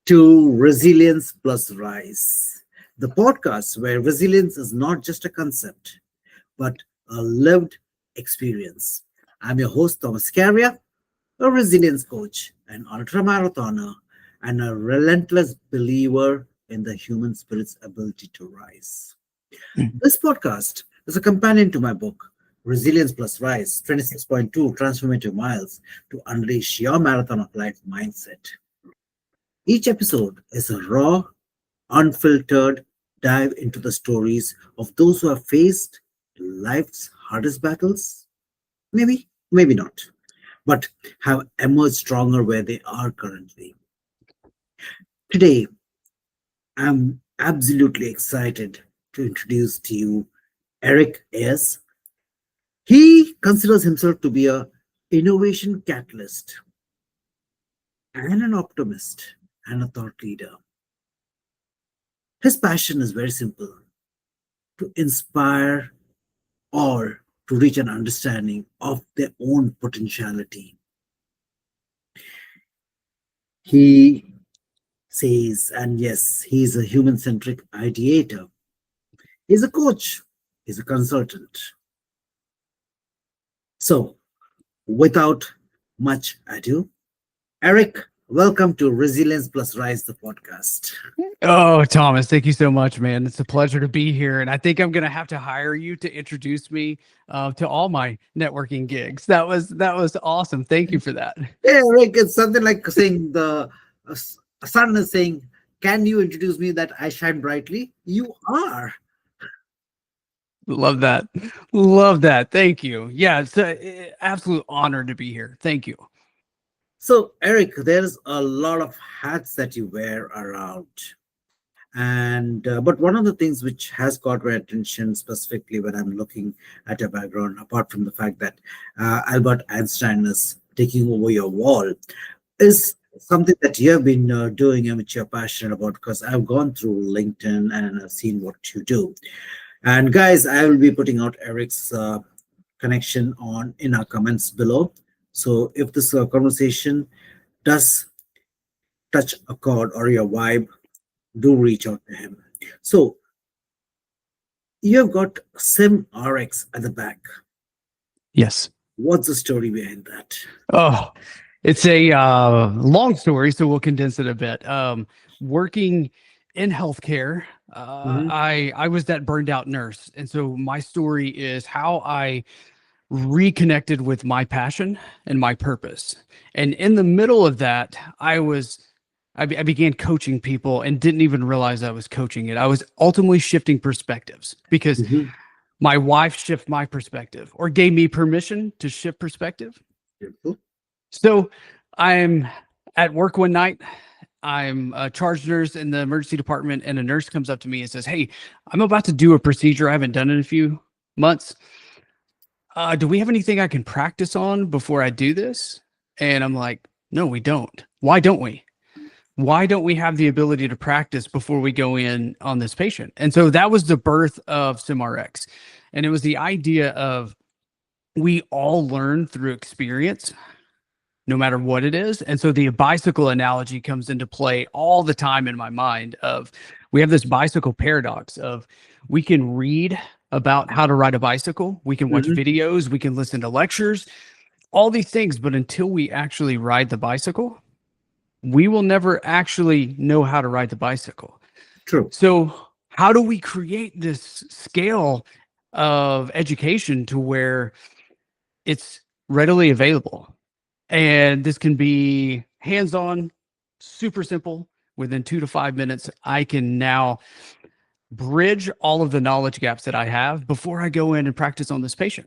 to Resilience Plus Rise, the podcast where resilience is not just a concept, but a lived experience. I'm your host, Thomas Scaria, a resilience coach, an ultramarathoner, and a relentless believer in the human spirit's ability to rise. This podcast is a companion to my book, Resilience Plus Rise 26.2 Transformative Miles to Unleash Your Marathon of Life Mindset. Each episode is a raw, unfiltered dive into the stories of those who have faced life's hardest battles. Maybe not, but have emerged stronger where they are currently. Today, I'm absolutely excited to introduce to you Eric Ayers. He considers himself to be a innovation catalyst and an optimist and a thought leader. His passion is very simple: to inspire or to reach an understanding of their own potentiality. He says, and yes, he's a human centric ideator. He's a coach, he's a consultant. So, without much ado, Eric, welcome to Resilience Plus Rise, the podcast. Oh, Thomas, thank you so much, man. It's a pleasure to be here. And I think I'm going to have to hire you to introduce me to all my networking gigs. That was awesome. Thank you for that. Yeah, Eric, it's something like saying the sun is saying, can you introduce me that I shine brightly? You are. Love that. Love that. Thank you. Yeah, it's an absolute honor to be here. Thank you. So, Eric, there's a lot of hats that you wear around. And but one of the things which has caught my attention specifically when I'm looking at your background, apart from the fact that Albert Einstein is taking over your wall, is something that you have been doing and which you're passionate about, because I've gone through LinkedIn and I've seen what you do. And guys, I will be putting out Eric's connection on in our comments below. So if this conversation does touch a chord or your vibe, do reach out to him. So you've got SimRx at the back. Yes. What's the story behind that? Oh, it's a long story, so we'll condense it a bit. Working in healthcare, I was that burned out nurse. And so my story is how I reconnected with my passion and my purpose. And in the middle of that, I began coaching people and didn't even realize I was coaching it. I was ultimately shifting perspectives because my wife shifted my perspective or gave me permission to shift perspective. Beautiful. So I'm at work one night. I'm a charge nurse in the emergency department, and a nurse comes up to me and says, "Hey, I'm about to do a procedure I haven't done in a few months. Do we have anything I can practice on before I do this?" And I'm like, "No, we don't. Why don't we? Why don't we have the ability to practice before we go in on this patient?" And so that was the birth of SimRx. And it was the idea of we all learn through experience, no matter what it is. And so the bicycle analogy comes into play all the time in my mind of we have this bicycle paradox of we can read about how to ride a bicycle, we can watch videos, we can listen to lectures, all these things, but until we actually ride the bicycle, we will never actually know how to ride the bicycle. True. So how do we create this scale of education to where it's readily available? And this can be hands-on, super simple. Within 2 to 5 minutes, I can now bridge all of the knowledge gaps that I have before I go in and practice on this patient.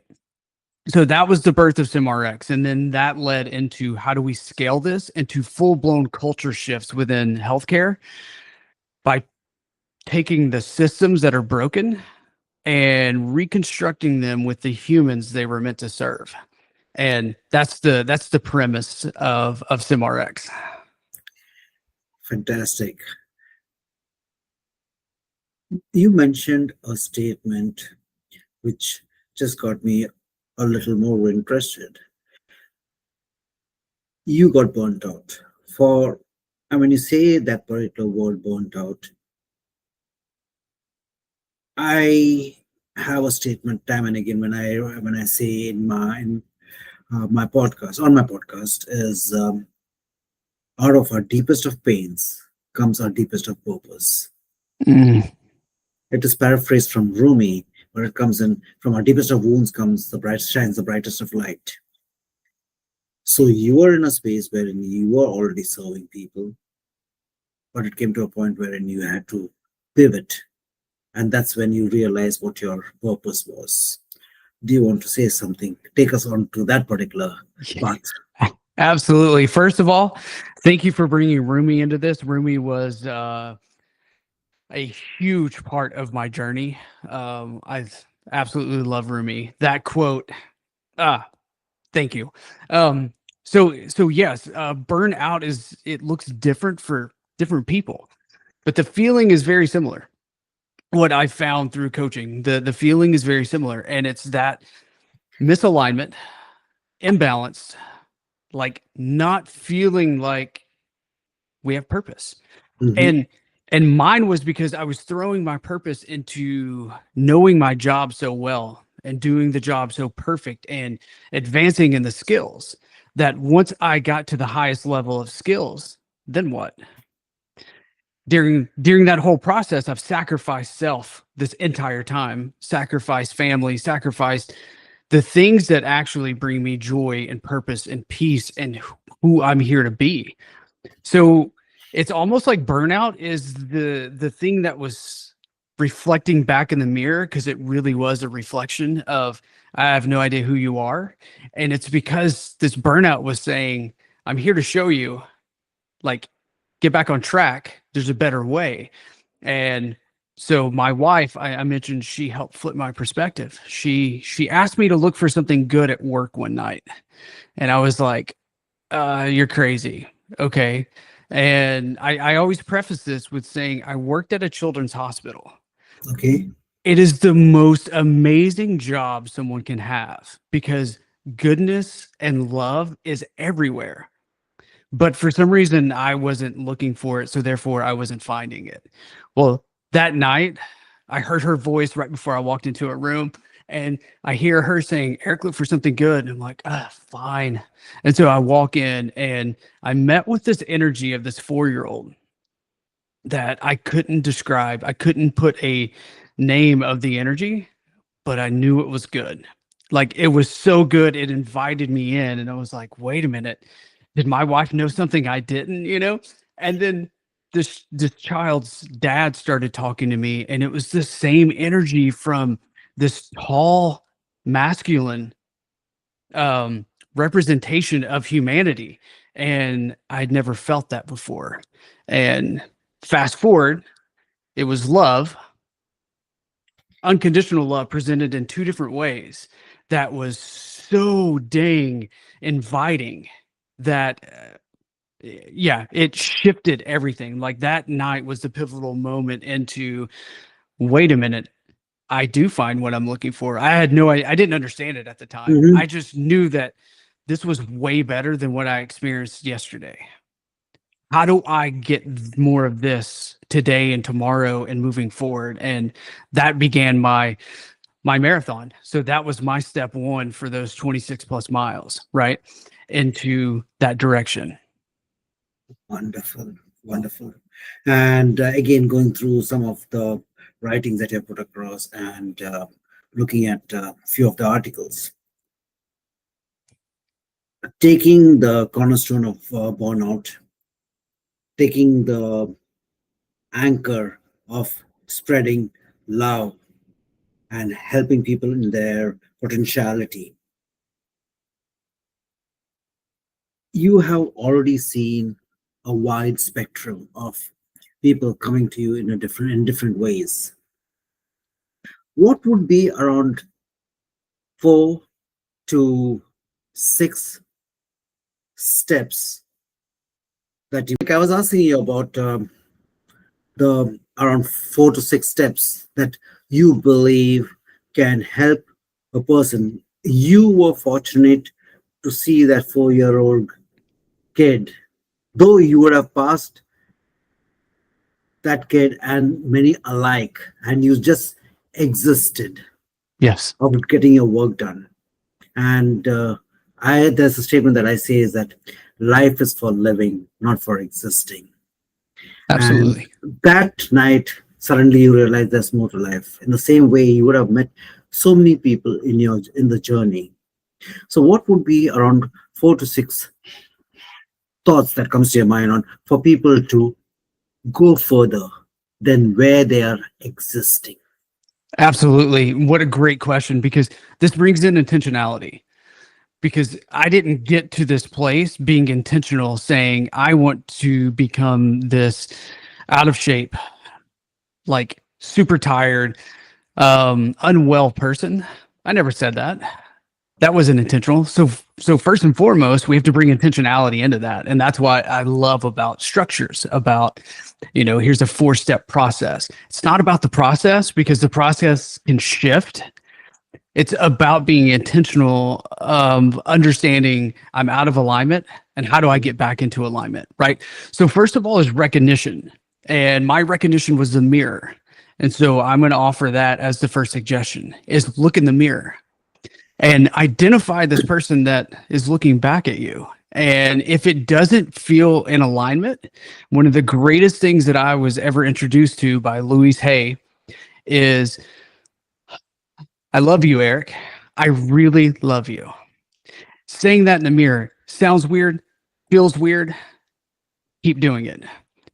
So that was the birth of SimRx. And then that led into how do we scale this into full-blown culture shifts within healthcare by taking the systems that are broken and reconstructing them with the humans they were meant to serve. And that's the premise of SimRx. Fantastic. You mentioned a statement which just got me a little more interested. You got burnt out for And when you say that particular word burnt out, I have a statement time and again when I say in my podcast on my podcast is out of our deepest of pains comes our deepest of purpose. Mm. It is paraphrased from Rumi, where it comes in from our deepest of wounds comes the bright shines the brightest of light. So you are in a space wherein you were already serving people, but it came to a point wherein you had to pivot, and that's when you realize what your purpose was. Do you want to say something? Take us on to that particular path. Absolutely. First of all, thank you for bringing Rumi into this. Rumi was a huge part of my journey. I absolutely love Rumi. That quote, ah, thank you. So yes, burnout is it looks different for different people, but the feeling is very similar. What I found through coaching, the feeling is very similar, and it's that misalignment, imbalance, like not feeling like we have purpose. Mhm. And mine was because I was throwing my purpose into knowing my job so well and doing the job so perfect and advancing in the skills that once I got to the highest level of skills, then what? During that whole process, I've sacrificed self this entire time, sacrificed family, sacrificed the things that actually bring me joy and purpose and peace and who I'm here to be. So it's almost like burnout is the thing that was reflecting back in the mirror because it really was a reflection of I have no idea who you are. And it's because this burnout was saying, I'm here to show you, like, get back on track. There's a better way. And so my wife, I mentioned she helped flip my perspective. She asked me to look for something good at work one night. And I was like, you're crazy. Okay. And I always preface this with saying I worked at a children's hospital. Okay. It is the most amazing job someone can have because goodness and love is everywhere. But for some reason, I wasn't looking for it. So therefore, I wasn't finding it. Well, that night, I heard her voice right before I walked into a room. And I hear her saying, Eric, look for something good. And I'm like, fine. And so I walk in and I met with this energy of this 4-year-old that I couldn't describe. I couldn't put a name of the energy, but I knew it was good. Like it was so good, it invited me in, and I was like, wait a minute, did my wife know something I didn't, And then this child's dad started talking to me, and it was the same energy from this tall, masculine representation of humanity. And I'd never felt that before. And fast forward, it was love, unconditional love presented in two different ways that was so dang inviting that yeah, it shifted everything. Like that night was the pivotal moment into wait a minute, I do find what I'm looking for. I didn't understand it at the time. Mhm. I just knew that this was way better than what I experienced yesterday. How do I get more of this today and tomorrow and moving forward? And that began my marathon. So that was my step one for those 26 plus miles, right? Into that direction. Wonderful, wonderful. And again, going through some of the writings that you have put across and looking at a few of the articles, taking the cornerstone of burnout, taking the anchor of spreading love and helping people in their potentiality. You have already seen a wide spectrum of people coming to you in different ways. What would be around 4 to 6 steps that you like I was asking you about the around 4 to 6 steps that you believe can help a person. You were fortunate to see that 4-year-old kid, though you would have passed that kid and many alike, and you just existed Yes, of getting your work done. And there's a statement that I say is that life is for living, not for existing. And absolutely. that night, suddenly you realize there's more to life. In the same way, you would have met so many people in the journey. So, what would be around 4 to 6 thoughts that comes to your mind on for people to go further than where they are existing? Absolutely. What a great question, because this brings in intentionality. Because I didn't get to this place being intentional, saying, I want to become this out of shape, like super tired, unwell person. I never said that. That wasn't intentional. So first and foremost, we have to bring intentionality into that. And that's why I love about structures, about, here's a 4-step process. It's not about the process, because the process can shift. It's about being intentional, understanding I'm out of alignment and how do I get back into alignment, right? So first of all is recognition. And my recognition was the mirror. And so I'm going to offer that as the first suggestion, is look in the mirror and identify this person that is looking back at you. And if it doesn't feel in alignment, one of the greatest things that I was ever introduced to by Louise Hay is, I love you, Eric. I really love you. Saying that in the mirror sounds weird, feels weird. Keep doing it.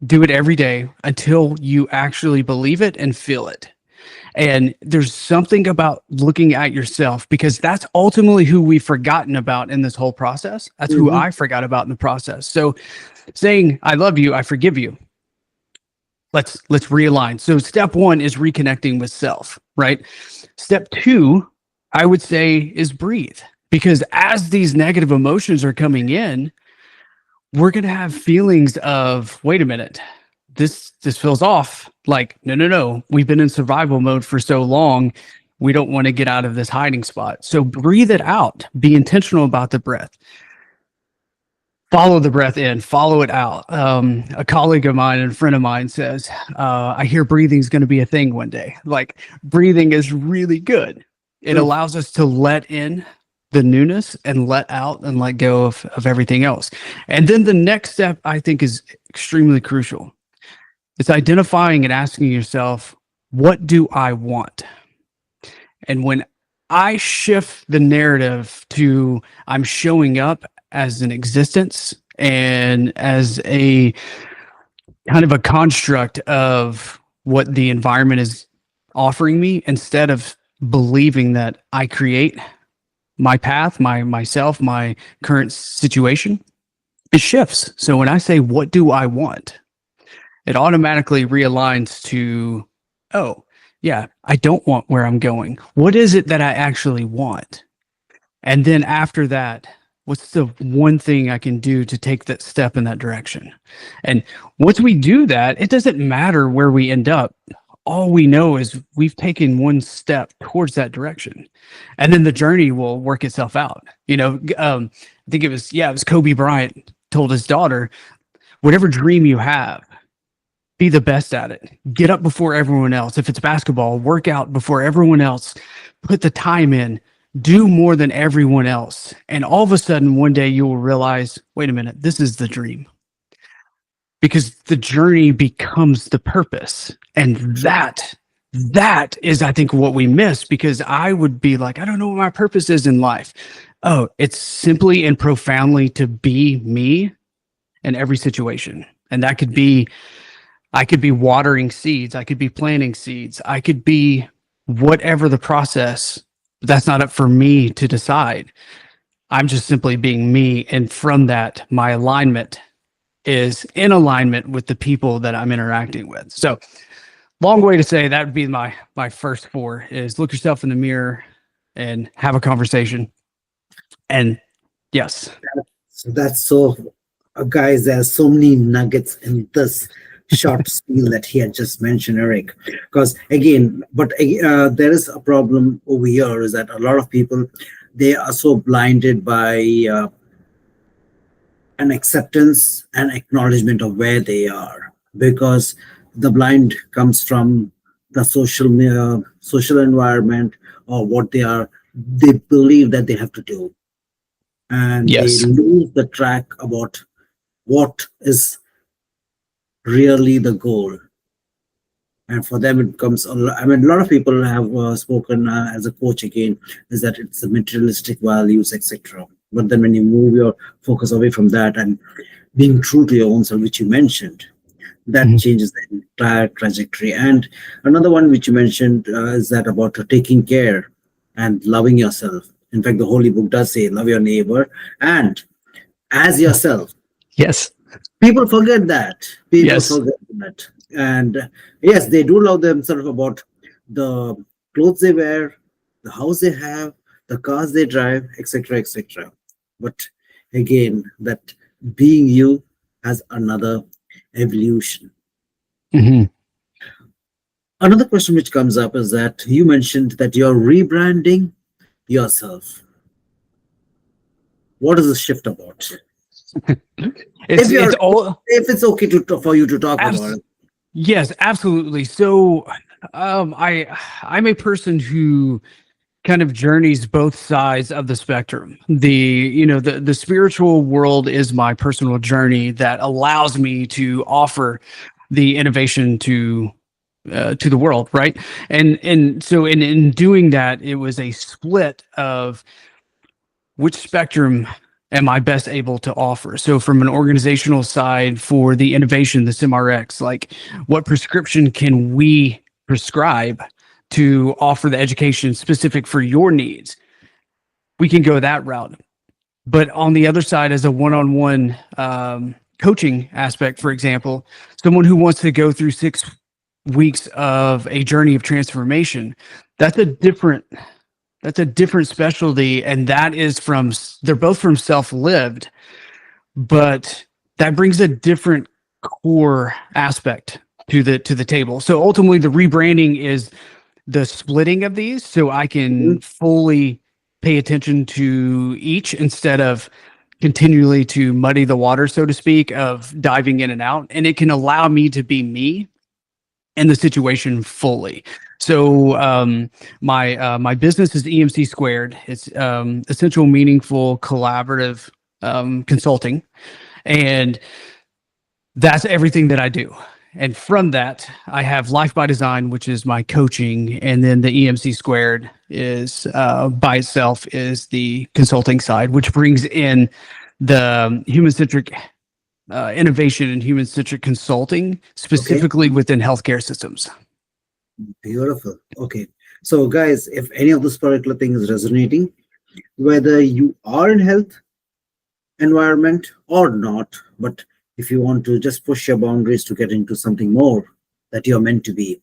Do it every day until you actually believe it and feel it. And there's something about looking at yourself, because that's ultimately who we've forgotten about in this whole process. That's who I forgot about in the process. So saying, I love you, I forgive you. Let's realign. So step 1 is reconnecting with self, right? Step 2, I would say, is breathe. Because as these negative emotions are coming in, we're going to have feelings of, wait a minute, this feels off. Like, no. We've been in survival mode for so long. We don't want to get out of this hiding spot. So breathe it out. Be intentional about the breath. Follow the breath in, follow it out. A colleague of mine and a friend of mine says, I hear breathing is going to be a thing one day. Like, breathing is really good. It allows us to let in the newness and let out and let go of everything else. And then the next step, I think, is extremely crucial. It's identifying and asking yourself, what do I want? And when I shift the narrative to I'm showing up as an existence and as a kind of a construct of what the environment is offering me, instead of believing that I create my path, myself, my current situation, it shifts. So when I say, what do I want? It automatically realigns to, oh, yeah, I don't want where I'm going. What is it that I actually want? And then after that, what's the one thing I can do to take that step in that direction? And once we do that, it doesn't matter where we end up. All we know is we've taken one step towards that direction, and then the journey will work itself out. I think it was Kobe Bryant told his daughter, whatever dream you have, be the best at it. Get up before everyone else. If it's basketball, work out before everyone else. Put the time in. Do more than everyone else. And all of a sudden, one day you will realize, wait a minute, this is the dream. Because the journey becomes the purpose. And that is, I think, what we miss, because I would be like, I don't know what my purpose is in life. Oh, it's simply and profoundly to be me in every situation. And that could be, I could be watering seeds. I could be planting seeds. I could be whatever the process, but that's not up for me to decide. I'm just simply being me. And from that, my alignment is in alignment with the people that I'm interacting with. So long way to say that would be my first 4 is look yourself in the mirror and have a conversation. And yes. So that's so, guys, there's so many nuggets in this short spiel that he had just mentioned, Eric. Because again, there is a problem over here, is that a lot of people, they are so blinded by an acceptance and acknowledgement of where they are, because the blind comes from the social environment, or what they believe that they have to do, and they Yes. lose the track about what is really the goal. And for them it becomes I mean, a lot of people have spoken as a coach again, is that it's the materialistic values, etc. But then when you move your focus away from that and being true to your own self, which you mentioned, that Mhm. changes the entire trajectory. And another one which you mentioned is that about taking care and loving yourself. In fact, the holy book does say love your neighbor and as yourself. Yes. People forget that. People Yes. forget that. And yes, they do love themselves about the clothes they wear, the house they have, the cars they drive, etc., etc. But again, that being you has another evolution. Hmm. Another question which comes up is that you mentioned that you're rebranding yourself. What is the shift about? It's If you're, all if it's okay for you to talk about it. yes, absolutely. So I'm a person who kind of journeys both sides of the spectrum. The spiritual world is my personal journey that allows me to offer the innovation to the world, right? And so in doing that, it was a split of which spectrum am I best able to offer? So from an organizational side for the innovation, the SimRx, like what prescription can we prescribe to offer the education specific for your needs? We can go that route. But on the other side, as a one-on-one coaching aspect, for example, someone who wants to go through 6 weeks of a journey of transformation, that's a different specialty, and they're both from self-lived, but that brings a different core aspect to the table. So ultimately the rebranding is the splitting of these so I can Mhm. fully pay attention to each instead of continually to muddy the water, so to speak, of diving in and out. And it can allow me to be me in the situation fully. So my business is EMC squared. It's essential, meaningful, collaborative consulting, and that's everything that I do. And from that, I have Life by Design, which is my coaching, and then the EMC squared is by itself is the consulting side, which brings in the human centric innovation and human centric consulting, Okay. specifically within healthcare systems. Beautiful. Okay. So, guys, if any of this particular thing is resonating, whether you are in health environment or not, but if you want to just push your boundaries to get into something more that you're meant to be,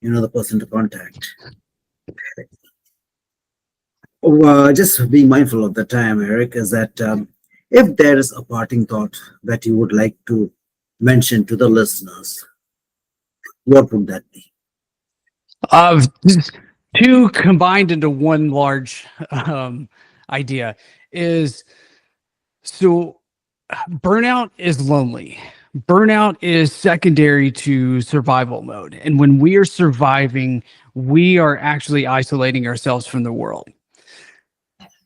you know the person to contact. Just being mindful of the time, Eric, is that if there is a parting thought that you would like to mention to the listeners, what would that be? Of two combined into one large idea is so burnout is lonely. Burnout is secondary to survival mode. And when we are surviving, we are actually isolating ourselves from the world.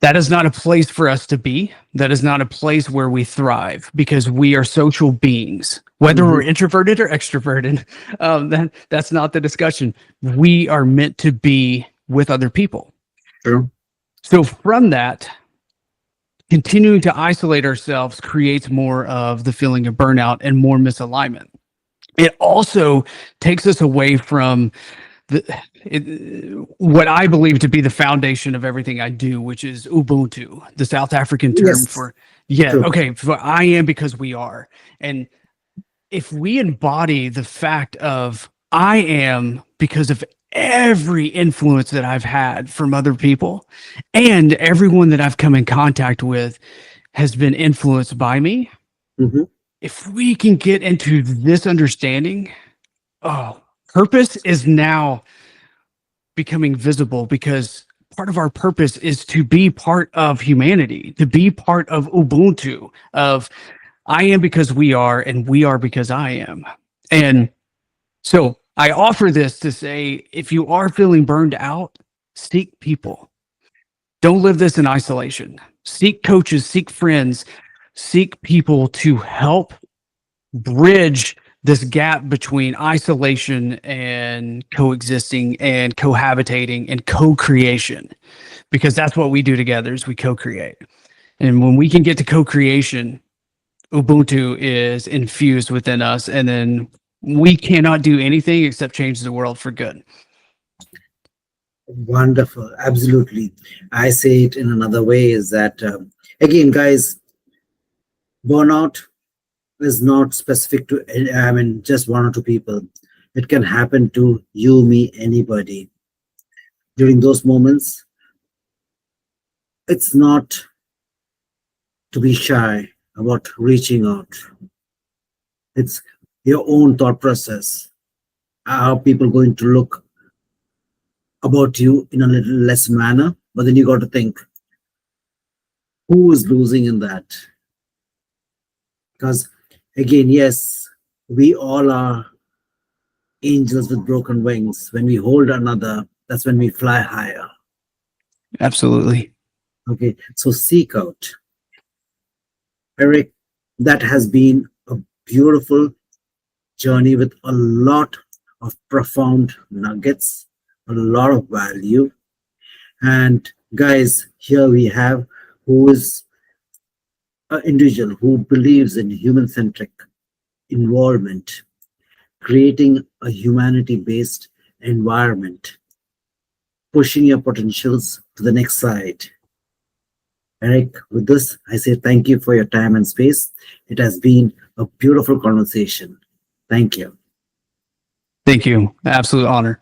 That is not a place for us to be. That is not a place where we thrive because we are social beings. Whether we're Mhm. introverted or extroverted, that's not the discussion. We are meant to be with other people. True. So from that, continuing to isolate ourselves creates more of the feeling of burnout and more misalignment. It also takes us away from what I believe to be the foundation of everything I do, which is Ubuntu, the South African term Yes. for, yeah, True. okay, for I am because we are. And if we embody the fact of I am because of every influence that I've had from other people and everyone that I've come in contact with has been influenced by me, Mhm. if we can get into this understanding, oh, purpose is now becoming visible because part of our purpose is to be part of humanity, to be part of Ubuntu, of I am because we are, and we are because I am. And So I offer this to say, if you are feeling burned out, seek people. Don't live this in isolation. Seek coaches, seek friends, seek people to help bridge this gap between isolation and coexisting and cohabitating and co-creation, because that's what we do together is we co-create. And when we can get to co-creation, Ubuntu is infused within us, and then we cannot do anything except change the world for good. Wonderful. Absolutely. I say it in another way is that, again, guys, burnout is not specific to, I mean, just one or two people. It can happen to you, me, anybody. During those moments, it's not to be shy about reaching out. It's your own thought process. Are people going to look about you in a little less manner? But then you got to think, who is losing in that? Because again, yes, we all are angels with broken wings. When we hold another, that's when we fly higher. Absolutely. Okay, so seek out. Eric, that has been a beautiful journey with a lot of profound nuggets, a lot of value. And guys, here we have who is an individual who believes in human-centric involvement, creating a humanity-based environment, pushing your potentials to the next side. Eric, with this, I say thank you for your time and space. It has been a beautiful conversation. Thank you. Thank you. Absolute honor.